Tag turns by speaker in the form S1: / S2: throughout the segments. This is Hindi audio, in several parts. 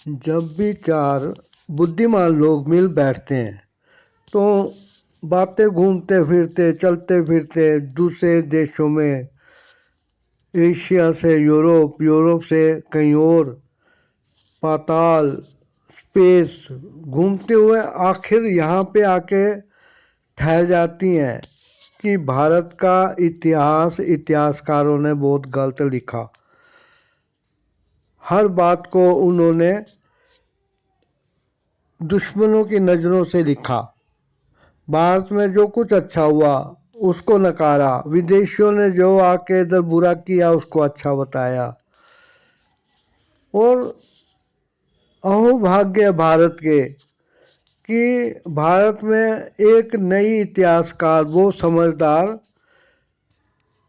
S1: जब भी चार बुद्धिमान लोग मिल बैठते हैं तो बातें घूमते फिरते चलते फिरते दूसरे देशों में, एशिया से यूरोप, यूरोप से कहीं और, पाताल, स्पेस घूमते हुए आखिर यहाँ पे आके ठहर जाती हैं कि भारत का इतिहास इतिहासकारों ने बहुत गलत लिखा। हर बात को उन्होंने दुश्मनों की नज़रों से लिखा। भारत में जो कुछ अच्छा हुआ उसको नकारा, विदेशियों ने जो आके इधर बुरा किया उसको अच्छा बताया। और अहोभाग्य भारत के कि भारत में एक नई इतिहासकार, वो समझदार,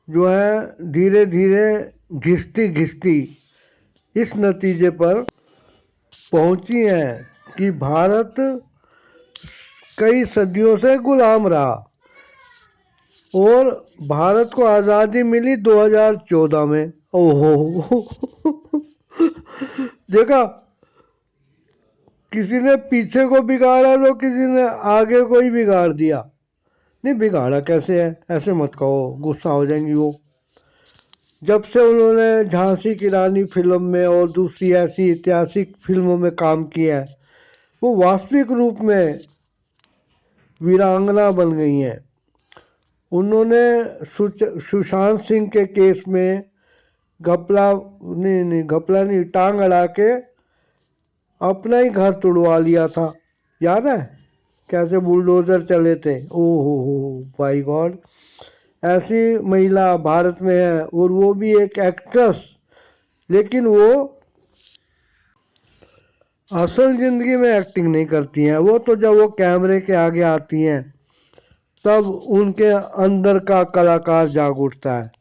S1: जो है धीरे धीरे घिसती घिसती इस नतीजे पर पहुंची है कि भारत कई सदियों से गुलाम रहा और भारत को आज़ादी मिली 2014 में। ओहो देखा, किसी ने पीछे को बिगाड़ा तो किसी ने आगे को ही बिगाड़ दिया। नहीं बिगाड़ा कैसे है, ऐसे मत कहो, गुस्सा हो जाएंगी वो। जब से उन्होंने झांसी की रानी फिल्म में और दूसरी ऐसी ऐतिहासिक फिल्मों में काम किया है, वो वास्तविक रूप में वीरांगना बन गई हैं। उन्होंने सुशांत सिंह के केस में घपला नहीं, टांग अड़ा के अपना ही घर तुड़वा लिया था। याद है कैसे बुलडोजर चले थे? ओहो हो बाई गॉड। ऐसी महिला भारत में है और वो भी एक एक्ट्रेस, लेकिन वो असल जिंदगी में एक्टिंग नहीं करती हैं। वो तो जब वो कैमरे के आगे आती हैं तब उनके अंदर का कलाकार जाग उठता है,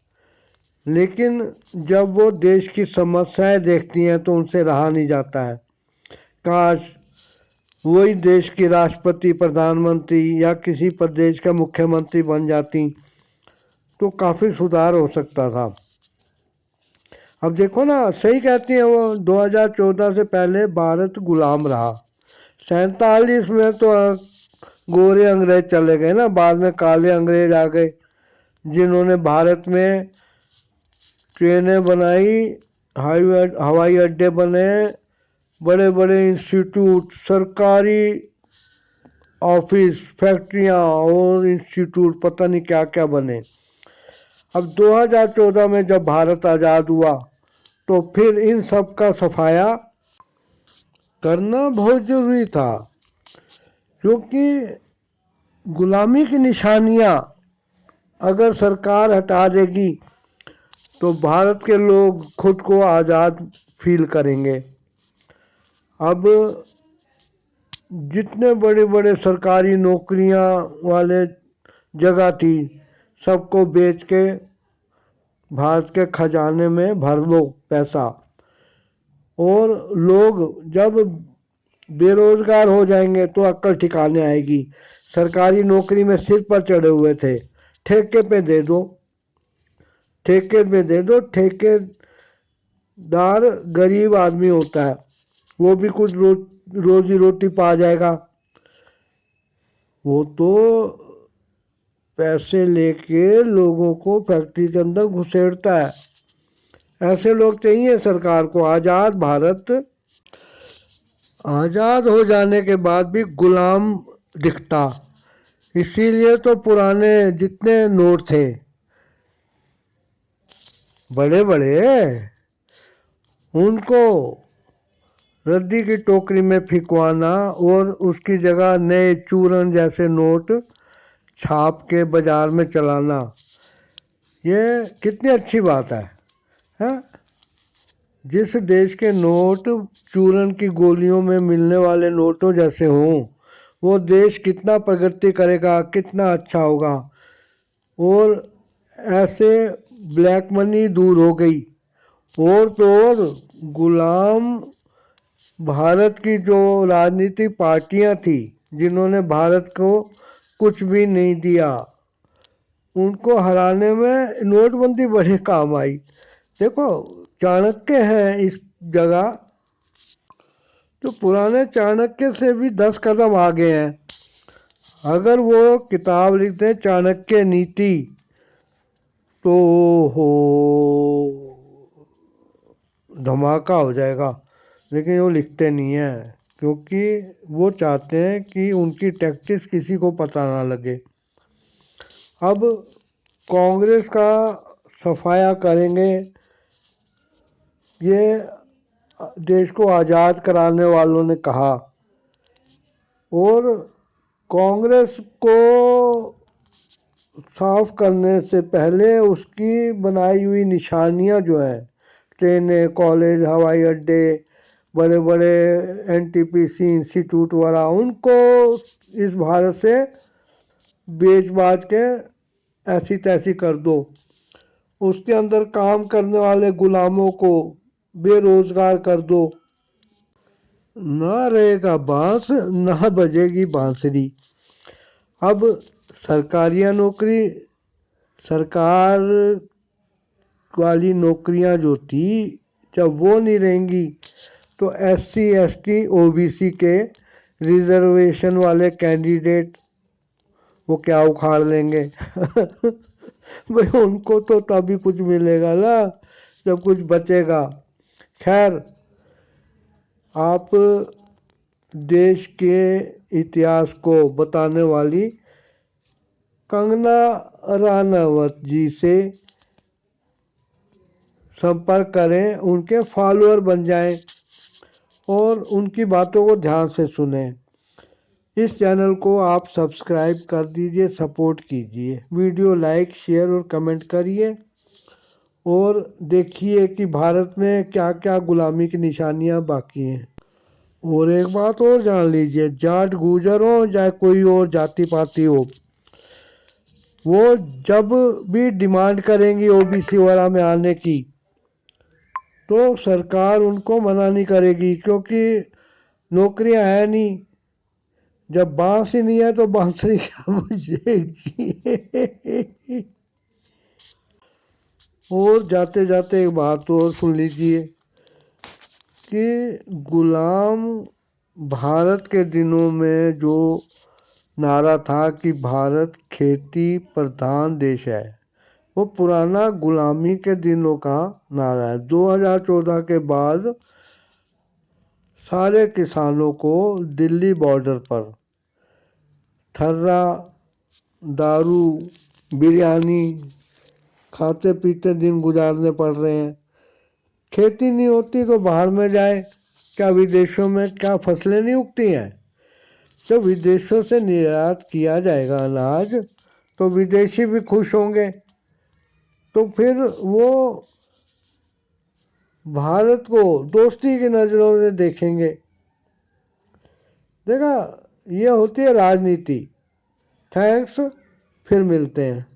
S1: लेकिन जब वो देश की समस्याएं देखती हैं तो उनसे रहा नहीं जाता है। काश वही देश की राष्ट्रपति, प्रधानमंत्री या किसी प्रदेश का मुख्यमंत्री बन जाती तो काफ़ी सुधार हो सकता था। अब देखो ना, सही कहती हैं वो, 2014 से पहले भारत गुलाम रहा। 47 में तो गोरे अंग्रेज चले गए ना, बाद में काले अंग्रेज आ गए जिन्होंने भारत में ट्रेनें बनाई, हवाई अड्डे बने, बड़े बड़े इंस्टीट्यूट, सरकारी ऑफिस, फैक्ट्रियां और इंस्टीट्यूट, पता नहीं क्या क्या बने। अब 2014 में जब भारत आज़ाद हुआ तो फिर इन सब का सफाया करना बहुत ज़रूरी था, क्योंकि गुलामी की निशानियां अगर सरकार हटा देगी तो भारत के लोग खुद को आज़ाद फील करेंगे। अब जितने बड़े बड़े सरकारी नौकरियां वाले जगह थी, सबको बेच के भारत के खजाने में भर दो पैसा, और लोग जब बेरोजगार हो जाएंगे तो अक्ल ठिकाने आएगी। सरकारी नौकरी में सिर पर चढ़े हुए थे, ठेके पे दे दो, ठेके पे दे दो। ठेकेदार गरीब आदमी होता है, वो भी कुछ रोजी रोटी पा जाएगा। वो तो पैसे लेके लोगों को फैक्ट्री के अंदर घुसेड़ता है। ऐसे लोग चाहिए सरकार को। आज़ाद भारत आज़ाद हो जाने के बाद भी गुलाम दिखता, इसीलिए तो पुराने जितने नोट थे बड़े बड़े, उनको रद्दी की टोकरी में फिकवाना और उसकी जगह नए चूरन जैसे नोट छाप के बाजार में चलाना, ये कितनी अच्छी बात है? जिस देश के नोट चूरन की गोलियों में मिलने वाले नोटों जैसे हों, वो देश कितना प्रगति करेगा, कितना अच्छा होगा। और ऐसे ब्लैक मनी दूर हो गई, और तो और गुलाम भारत की जो राजनीतिक पार्टियां थी जिन्होंने भारत को कुछ भी नहीं दिया, उनको हराने में नोटबंदी बड़े काम आई। देखो, चाणक्य हैं इस जगह, तो पुराने चाणक्य से भी 10 कदम आगे हैं। अगर वो किताब लिखते हैं चाणक्य नीति, तो हो धमाका हो जाएगा। लेकिन वो लिखते नहीं है, क्योंकि वो चाहते हैं कि उनकी टैक्टिस किसी को पता ना लगे। अब कांग्रेस का सफाया करेंगे। ये देश को आज़ाद कराने वालों ने कहा, और कांग्रेस को साफ करने से पहले उसकी बनाई हुई निशानियां जो हैं, ट्रेनें, कॉलेज, हवाई अड्डे, बड़े बड़े एनटीपीसी इंस्टीट्यूट वाला, उनको इस भारत से बेच बाच के ऐसी तैसी कर दो। उसके अंदर काम करने वाले गुलामों को बेरोजगार कर दो। ना रहेगा बांस, ना बजेगी बांसुरी। अब सरकारिया नौकरी, सरकार वाली नौकरियां जो थी, जब वो नहीं रहेंगी तो एससी, एसटी, ओबीसी के रिजर्वेशन वाले कैंडिडेट वो क्या उखाड़ लेंगे। भाई उनको तो तभी कुछ मिलेगा ना जब कुछ बचेगा। खैर, आप देश के इतिहास को बताने वाली कंगना रानावत जी से संपर्क करें, उनके फॉलोअर बन जाएं और उनकी बातों को ध्यान से सुनें। इस चैनल को आप सब्सक्राइब कर दीजिए, सपोर्ट कीजिए, वीडियो लाइक, शेयर और कमेंट करिए, और देखिए कि भारत में क्या क्या गुलामी की निशानियां बाकी हैं। और एक बात और जान लीजिए, जाट गुजर हो चाहे कोई और जाति पाति हो, वो जब भी डिमांड करेंगी ओबीसी वाला में आने की, तो सरकार उनको मना नहीं करेगी, क्योंकि नौकरियां है नहीं। जब बांस ही नहीं है तो बांसुरी क्या बजेगी। और जाते जाते एक बात और सुन लीजिए कि गुलाम भारत के दिनों में जो नारा था कि भारत खेती प्रधान देश है, वो पुराना गुलामी के दिनों का नारा है। 2014 के बाद सारे किसानों को दिल्ली बॉर्डर पर ठर्रा, दारू, बिरयानी खाते पीते दिन गुजारने पड़ रहे हैं। खेती नहीं होती तो बाहर में जाए, क्या विदेशों में क्या फसलें नहीं उगती हैं? जब विदेशों से निर्यात किया जाएगा अनाज, तो विदेशी भी खुश होंगे, तो फिर वो भारत को दोस्ती की नज़रों से देखेंगे। देखा, ये होती है राजनीति। थैंक्स, फिर मिलते हैं।